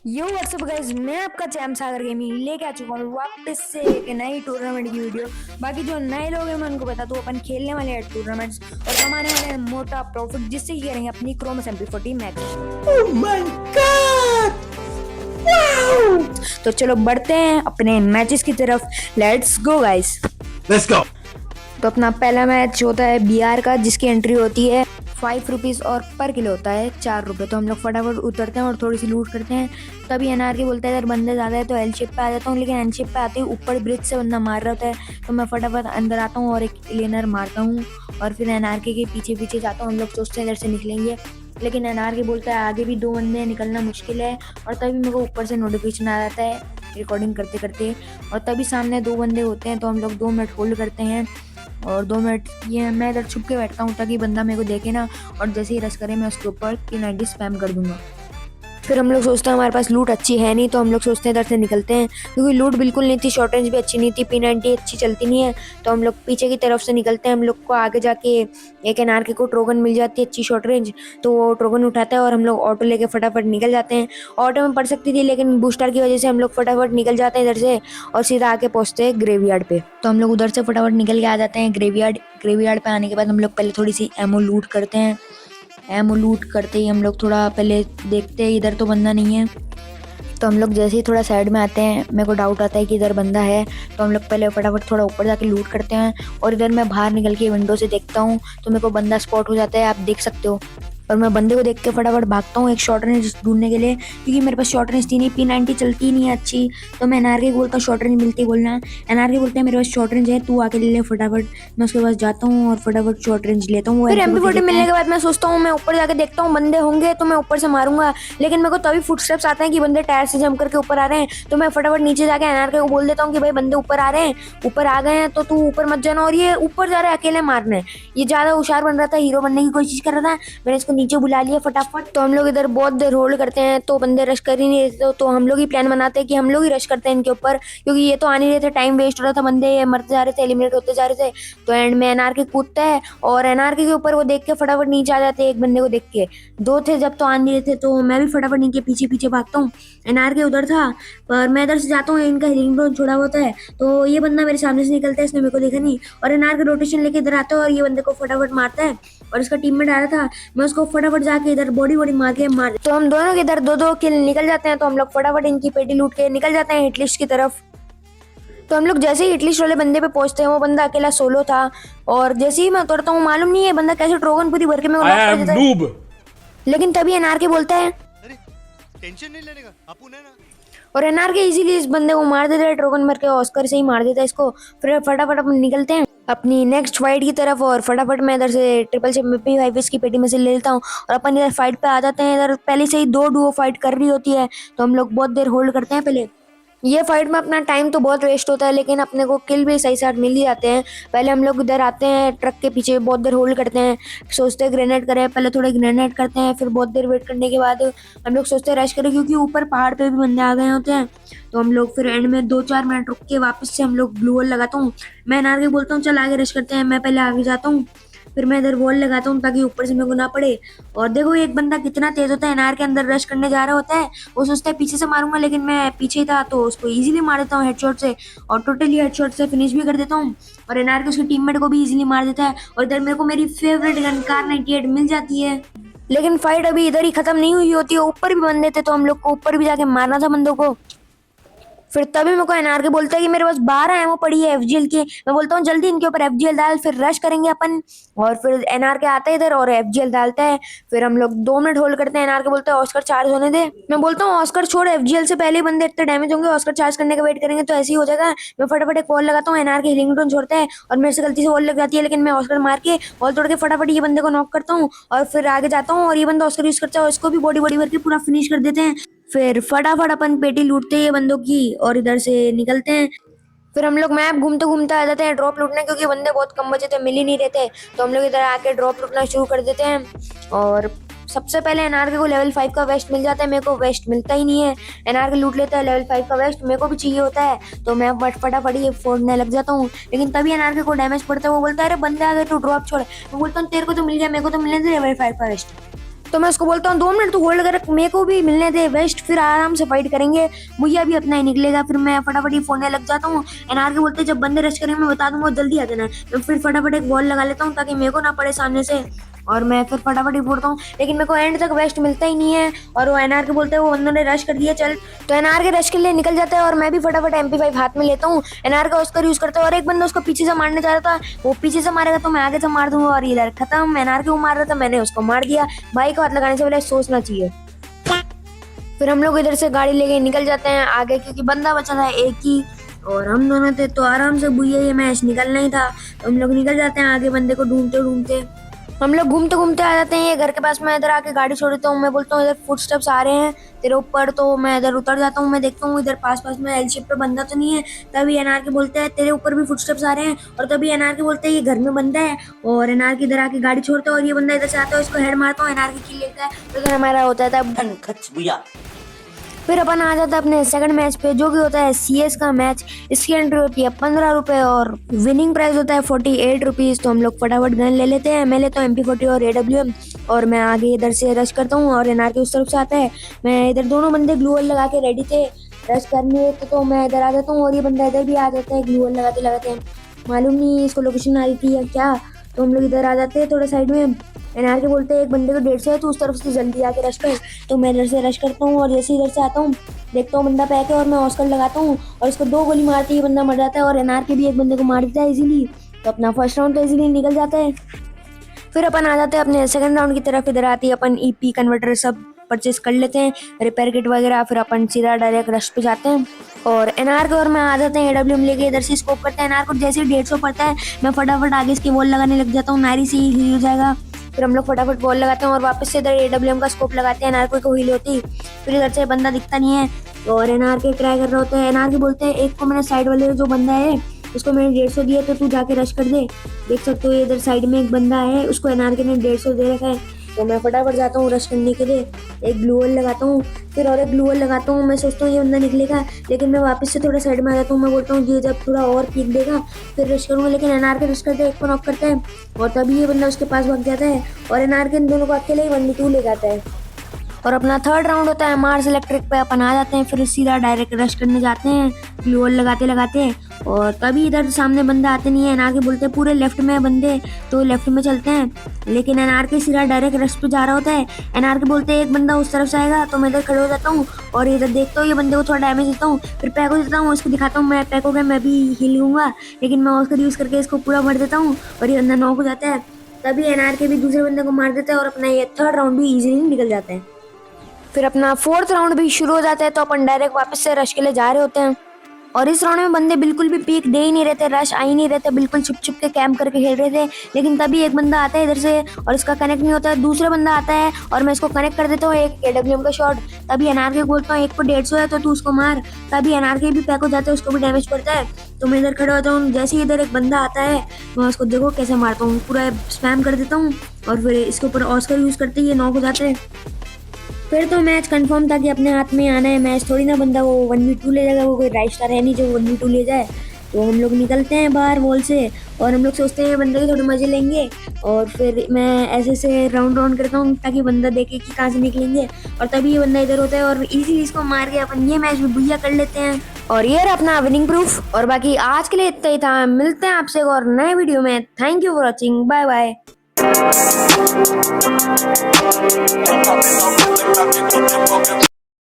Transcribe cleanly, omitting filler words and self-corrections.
यो WhatsApp guys, मैं आपका charm सागर gaming लेके आ चुका हूँ वापस से एक नई टूर्नामेंट की वीडियो। बाकी जो नए लोग हैं मैं उनको बता दूं, अपन खेलने वाले हैं टूर्नामेंट्स और कमाने वाले हैं मोटा प्रॉफिट, जिससे ये करेंगे अपनी क्रोमस MP40 max. Oh my god! Wow! तो चलो बढ़ते हैं अपने मैचेस की तरफ। Let's go guys. Let's go! तो अपना पहला मैच होता है BR का, जिसकी एंट्री होती है 5 रुपीज़ और पर किलो होता है 4 रुपये। तो हम लोग फटाफट उतरते हैं और थोड़ी सी लूट करते हैं। तभी NR बोलता है इधर बंदे ज़्यादा है, तो एल शेप पे आ जाता हूँ। लेकिन एल शेप पे आते ही ऊपर ब्रिज से बंदा मार रहा होता है, तो मैं फटाफट अंदर आता हूँ और एक लेनर मारता हूँ और फिर NR के पीछे पीछे जाता हूँ। हम लोग सोचते हैं इधर से निकलेंगे, लेकिन NR बोलता है आगे भी 2 बंदे हैं, निकलना मुश्किल है। और तभी मेरे को ऊपर से नोटिफिकेशन आ जाता है रिकॉर्डिंग करते करते, और तभी सामने 2 बंदे होते हैं। तो हम लोग 2 मिनट होल्ड करते हैं और 2 मिनट ये मैं इधर छुप के बैठता हूँ ताकि बंदा मेरे को देखे ना, और जैसे ही रश करे मैं उसके ऊपर P90 स्पैम कर दूंगा। फिर हम लोग सोचते हैं हमारे पास लूट अच्छी है नहीं, तो हम लोग सोचते हैं इधर से निकलते हैं, क्योंकि लूट बिल्कुल नहीं थी, शॉर्ट रेंज भी अच्छी नहीं थी, P90 अच्छी चलती नहीं है। तो हम लोग पीछे की तरफ से निकलते हैं। हम लोग को आगे जाके एक NR को ट्रोगन मिल जाती है अच्छी शॉर्ट रेंज, तो वो ट्रोगन उठाता है और हम लोग ऑटो लेके फटाफट निकल जाते हैं। ऑटो में पड़ सकती थी, लेकिन बूस्टर की वजह से हम लोग फटाफट निकल जाते हैं इधर से और सीधा आके पहुंचते हैं ग्रेवयार्ड पे। तो हम लोग उधर से फटाफट निकल के आ जाते हैं ग्रेवयार्ड पे आने के बाद हम लोग पहले थोड़ी सी एमो लूट करते हैं। एमो लूट करते ही हम लोग थोड़ा पहले देखते हैं इधर तो बंदा नहीं है। तो हम लोग जैसे ही थोड़ा साइड में आते हैं, मेरे को डाउट आता है कि इधर बंदा है, तो हम लोग पहले फटाफट थोड़ा ऊपर जाके लूट करते हैं। और इधर मैं बाहर निकल के विंडो से देखता हूँ, तो मेरे को बंदा स्पॉट हो जाता है, आप देख सकते हो। और मैं बंदे को देख के फटाफट भागता हूँ एक शॉर्ट रेंज ढूंढने के लिए, क्योंकि मेरे पास शॉर्ट रेंज थी नहीं, P90 चलती नहीं है अच्छी। तो मैं NR को बोलता हूँ शॉर्ट रेंज मिलती बोलना। NR बोलते हैं मेरे पास शॉर्ट रेंज है, तू आके ले ले फटाफट। मैं उसके पास जाता हूँ और फटाफट शॉर्ट रेंज लेता हूँ। फिर MP40 मिलने के बाद मैं सोचता हूँ मैं ऊपर जाके देखता हूँ बंदे होंगे तो मैं ऊपर से मारूंगा, लेकिन मेरे को तभी फुटस्टेप्स आते हैं कि बंदे टायर से जंप करके ऊपर आ रहे हैं। तो मैं फटाफट नीचे जाके NR को बोल देता हूँ कि भाई बंदे ऊपर आ रहे हैं, ऊपर आ गए हैं तो तू ऊपर मत जाना। और ये ऊपर जा रहा है अकेले मारने, ये ज्यादा होशियार बन रहा था, हीरो बनने की कोशिश कर रहा था। मैंने इसको नीचे बुला लिया फटाफट। तो हम लोग इधर बहुत देर होल्ड करते हैं, तो बंदे रश कर ही नहीं रहे, तो हम लोग ही प्लान बनाते हैं कि हम लोग ही रश करते हैं इनके ऊपर, क्योंकि ये तो आ नहीं रहे थे, टाइम वेस्ट हो रहा था, बंदे मरते जा रहे थे, एलिमिनेट होते जा रहे थे। तो एंड में NR कूदता है और NR के ऊपर वो देख के फटाफट नीचे आ जाते हैं एक बंदे को देख के। 2 थे जब तो आ नहीं रहे थे, तो मैं भी फटाफट इनके पीछे पीछे भागता हूँ। NR उधर था, पर मैं इधर से जाता हूँ, इनका हीलिंग ड्रोन छोड़ा होता है, तो ये बंदा मेरे सामने से निकलता है, इसने मेरे को देखा नहीं, और NR रोटेशन लेके इधर आता है और ये बंदे को फटाफट मारता है। और इसका टीममेट आ रहा था, मैं उसको फटाफट जाके इधर बॉडी मार के मार, तो हम दोनों के इधर 2-2 किल निकल जाते हैं। तो हम लोग फटाफट इनकी पेटी लूट के निकल जाते हैं हिटलिस्ट की तरफ। तो हम लोग जैसे ही हिटलिस्ट वाले बंदे पे पहुंचते हैं, वो बंदा अकेला सोलो था, और जैसे ही मैं उतरता हूँ, मालूम नहीं है बंदा कैसे ट्रोगन पूरी भर के मेरे को नॉक कर देता है। लेकिन तभी NR बोलता है अरे टेंशन नहीं लेने का, अपुन है ना। और NR इजीली इस बंदे को मार देता है, ट्रोगन भर के ऑस्कर से ही मार देता है इसको। फिर फटाफट अपन निकलते हैं अपनी नेक्स्ट फाइट की तरफ, और फटाफट मैं इधर से ट्रिपल से MP5 की पेटी में से ले लेता हूँ और अपन इधर फाइट पे आ जाते हैं। इधर पहले से ही 2 डुओ फाइट कर रही होती है, तो हम लोग बहुत देर होल्ड करते हैं पहले। ये फाइट में अपना टाइम तो बहुत वेस्ट होता है, लेकिन अपने को किल भी सही साथ मिल ही जाते हैं। पहले हम लोग इधर आते हैं ट्रक के पीछे, बहुत देर होल्ड करते हैं, सोचते हैं ग्रेनेड करें, पहले थोड़े ग्रेनेड करते हैं, फिर बहुत देर वेट करने के बाद हम लोग सोचते हैं रश करें, क्योंकि ऊपर पहाड़ पे भी बंदे आ गए होते हैं। तो हम लोग फिर एंड में 2-4 मिनट रुक के वापस से हम लोग ब्लू वॉल लगाता हूँ। मैं NR बोलता हूँ चल आगे रश करते हैं, मैं पहले आगे जाता हूँ, फिर मैं इधर वॉल लगाता हूँ ताकि ऊपर से मेरे को ना पड़े। और देखो एक बंदा कितना तेज होता है, NR अंदर रश करने जा रहा होता है, वो सोचता है पीछे से मारूंगा, लेकिन मैं पीछे ही था, तो उसको इजीली मार देता हूँ हेडशॉट से, और टोटली हेडशॉट से फिनिश भी कर देता हूँ। और NR उसके टीममेट को भी इजीली मार देता है, और इधर मेरे को मेरी फेवरेट गन कार 98 मिल जाती है। लेकिन फाइट अभी इधर ही खत्म नहीं हुई होती है, ऊपर भी बंदे थे, तो हम लोग को ऊपर भी जाके मारना था बंदों को। फिर तभी मेरे को NR बोलता है कि मेरे पास 12 एमओ पड़ी है FGL की। मैं बोलता हूँ जल्दी इनके ऊपर FGL डाल, फिर रश करेंगे अपन। और फिर NR आता है इधर और FGL डालता है। फिर हम लोग 2 मिनट होल्ड करते हैं, NR बोलता है ऑस्कर चार्ज होने दे। मैं बोलता हूँ ऑस्कर छोड़, FGL से पहले बंदे इतने डैमेज होंगे, ऑस्कर चार्ज करने का वेट करेंगे तो ऐसे ही हो जाएगा। मैं फटाफट एक वॉल लगाता हूँ, NR हीलिंग ड्रोन छोड़ता है और मेरे से गलती से वॉल लग जाती है, लेकिन मैं ऑस्कर मार के वॉल तोड़ के फटाफट ये बंदे को नॉक करता हूँ और फिर आगे जाता हूँ, और ये बंदा ऑस्कर यूज करता है, इसको भी बॉडी भर के पूरा फिनिश कर देते हैं। फिर फटाफट अपन पेटी लूटते हैं बंदों की और इधर से निकलते हैं। फिर हम लोग मैप घूमते घूमते आ जाते हैं ड्रॉप लूटने, क्योंकि बंदे बहुत कम बचे थे, मिल ही नहीं रहे थे। तो हम लोग इधर आके ड्रॉप लूटना शुरू कर देते हैं। और सबसे पहले NR को लेवल 5 का वेस्ट मिल जाता है, मेरे को वेस्ट मिलता ही नहीं है। NR लूट लेता है लेवल 5 का वेस्ट, मेरे को भी चाहिए होता है, तो मैं फटाफट ये फोड़ने लग जाता हूँ। लेकिन तभी NR को डैमेज पड़ता है, वो बोलता है अरे बंदे आ गए तो ड्रॉप छोड़। मैं बोलता हूँ तेरे को तो मिल गया, मेरे को तो मिलने दे लेवल 5 का वेस्ट। तो मैं उसको बोलता हूँ 2 मिनट तो होल्ड कर, मेरे को भी मिलने दे वेस्ट, फिर आराम से फाइट करेंगे, भैया भी अपना ही निकलेगा। फिर मैं फटाफट ही फोड़ने लग जाता हूँ। एनआर के बोलते हैं जब बंदे रश करेंगे मैं बता दूंगा, जल्दी आ जाना। मैं फिर फटाफट एक वॉल लगा लेता हूँ ताकि मेरे को ना पड़े सामने से, और मैं फिर फटाफट ही फोड़ता हूँ, लेकिन मेरे को एंड तक वेस्ट मिलता ही नहीं है। और वो एनआर के बोलते हैं वो बंदों ने रश कर दिया चल, तो एनआर के रश के लिए निकल जाता है और मैं भी फटाफट MP5 हाथ में लेता हूँ, एनआर का उसका यूज करता हूँ। और एक बंदा उसको पीछे से मारने जा रहा था, वो पीछे से मारेगा तो मैं आगे से मार दूंगा, और इधर खत्म। एनआर के वो मार रहा था, मैंने उसको मार दिया। भाई को हाथ लगाने से पहले सोचना चाहिए। फिर हम लोग इधर से गाड़ी लेके निकल जाते हैं आगे, क्योंकि बंदा बचा था एक ही और हम दोनों थे, तो आराम से भैया ये मैच निकलना ही था। तो हम लोग निकल जाते हैं आगे, बंदे को ढूंढते ढूंढते हम लोग घूमते घूमते आ जाते हैं ये घर के पास। मैं इधर आके गाड़ी छोड़ देता हूँ, मैं बोलता हूँ इधर फुटस्टेप्स आ रहे हैं तेरे ऊपर, तो मैं इधर उतर जाता हूँ। मैं देखता हूँ इधर पास में एल शेप पे बंदा तो नहीं है, तभी एनआर के बोलते हैं तेरे ऊपर भी फुटस्टेप्स आ रहे हैं, और तभी एनआर के बोलते हैं ये घर में बंदा है, और एनआर के इधर आके गाड़ी छोड़ता है और ये बंदा इधर से आता है, इसको हेड मारता हूँ, एनआर की किल लेता है, तो इधर हमारा होता था। फिर अपन आ जाता है अपने सेकंड मैच पे, जो कि होता है CS का मैच। इसकी एंट्री होती है 15 रुपए और विनिंग प्राइस होता है 48 रुपीज़। तो हम लोग फटाफट गन ले लेते हैं, मैं लेता हूँ MP40 और AWM, और मैं आगे इधर से रश करता हूँ और एनआर के उस तरफ से आता है। मैं इधर दोनों बंदे ग्लू वॉल लगा के रेडी थे रश करने, तो मैं इधर आ जाता हूँ और ये बंदा इधर भी आ जाता है ग्लू वॉल लगाते लगाते। मालूम नहीं इसको लोकेशन आ रही थी या क्या, तो हम लोग इधर आ जाते हैं थोड़ा साइड में। एनआर के बोलते हैं एक बंदे को 150 है तो उस तरफ से जल्दी आके रश कर, तो मैं इधर से रश करता हूँ और जैसे इधर से आता हूँ देखता हूँ बंदा पैक है और मैं ऑस्कर लगाता हूँ और इसको 2 गोली मारते ही बंदा मर जाता है, और एनआर के भी एक बंदे को मार देता है इजीली। तो अपना फर्स्ट राउंड तो इजीली निकल जाता है। फिर अपन आ जाते हैं अपने सेकंड राउंड की तरफ। इधर आती है अपन EP कन्वर्टर सब परचेस कर लेते हैं, रिपेयर किट वगैरह, फिर अपन सीधा डायरेक्ट रश पे जाते हैं और एनआर के और मैं आ जाते हैं AWM लेके, इधर से स्कोप करते हैं। एनआर को जैसे ही 150 पड़ता है मैं फटाफट आगे इसकी वॉल लगाने लग जाता हूँ, नारी से ही हील हो जाएगा। फिर हम लोग फटाफट बॉल लगाते हैं और वापस से इधर AWM का स्कोप लगाते हैं, एनआर को हील होती। फिर इधर से बंदा दिखता नहीं है और एनआर के ट्राई कर रहे होते हैं। एनआर के बोलते हैं एक को मैंने साइड वाले जो बंदा है उसको मैंने 150 दिया, तो तू जाके रश कर दे। देख सकते हो इधर साइड में एक बंदा है, उसको एनआर के ने 150 दे रखा है, तो मैं फटाफट जाता हूँ रश करने के लिए। एक ग्लू वॉल लगाता हूँ, फिर और एक ग्लू वॉल लगाता हूँ। मैं सोचता हूँ ये बंदा निकलेगा, लेकिन मैं वापस से थोड़ा साइड में आ जाता हूँ। मैं बोलता हूँ ये जब थोड़ा और पीक देगा फिर रश करूँगा, लेकिन एनआर के रश करते एक को नॉक करता है और तभी ये बंदा उसके पास भाग जाता है और एनआर के इन दोनों को अकेले ही 1v2 ले जाता है। और अपना थर्ड राउंड होता है मार्स इलेक्ट्रिक पे। अपन आ जाते हैं, फिर सीधा डायरेक्ट रश करने जाते हैं ग्लू वॉल लगाते लगाते, और तभी इधर सामने बंदे आते नहीं है। एनआर के बोलते हैं पूरे लेफ्ट में बंदे, तो लेफ्ट में चलते हैं, लेकिन एनआर के सीधा डायरेक्ट रश पे जा रहा होता है। एनआर के बोलते हैं एक बंदा उस तरफ से आएगा, तो मैं इधर खड़े हो जाता हूँ और इधर देखता हूँ ये बंदे को थोड़ा डैमेज देता हूँ, फिर पैको देता हूँ, उसको दिखाता हूँ मैं पैको गया मैं भी हिल लूँगा, लेकिन मैं उसका यूज़ करके इसको पूरा भर देता हूँ और ये बंदा नॉक हो जाता है। तभी एनआर के भी दूसरे बंदे को मार देता है और अपना ये थर्ड राउंड भी ईजिली निकल जाता है। फिर अपना फोर्थ राउंड भी शुरू हो जाता है, तो अपन डायरेक्ट वापस से रश के लिए जा रहे होते हैं और इस राउंड में बंदे बिल्कुल भी पीक दे ही नहीं रहते, रश आ ही नहीं रहते, बिल्कुल छुप छुप के कैंप करके खेल रहे थे। लेकिन तभी एक बंदा आता है इधर से और इसका कनेक्ट नहीं होता है, दूसरा बंदा आता है और मैं इसको कनेक्ट कर देता हूँ एक AWM का शॉट। तभी एनआर के बोलता हूँ एक को 150 है तो तू उसको मार, तभी एनआर के भी पैक हो जाते हैं, उसको भी डैमेज पड़ता है। तो मैं इधर खड़ा होता हूँ, जैसे ही इधर एक बंदा आता है मैं उसको देखो कैसे मारता हूँ, पूरा स्पैम कर देता हूँ और फिर इसके ऊपर ऑस्कर यूज़ करते ही ये नॉक हो जाते हैं। फिर तो मैच कंफर्म था कि अपने हाथ में आना है मैच, थोड़ी ना बंदा वो 1v2 ले जाएगा, वो कोई राइट स्टार है नहीं जो 1v2 ले जाए। तो हम लोग निकलते हैं बाहर वॉल से और हम लोग सोचते हैं बंदे के थोड़े मजे लेंगे, और फिर मैं ऐसे से राउंड करता हूँ ताकि बंदा देखे कि कहाँ से निकलेंगे, और तभी ये बंदा इधर होता है और इजीली इसको मार के अपन ये मैच भी बुइया कर लेते हैं। और ये रहा अपना विनिंग प्रूफ। और बाकी आज के लिए इतना ही था, मिलते हैं आपसे एक और नए वीडियो में। Thank you for watching, bye bye.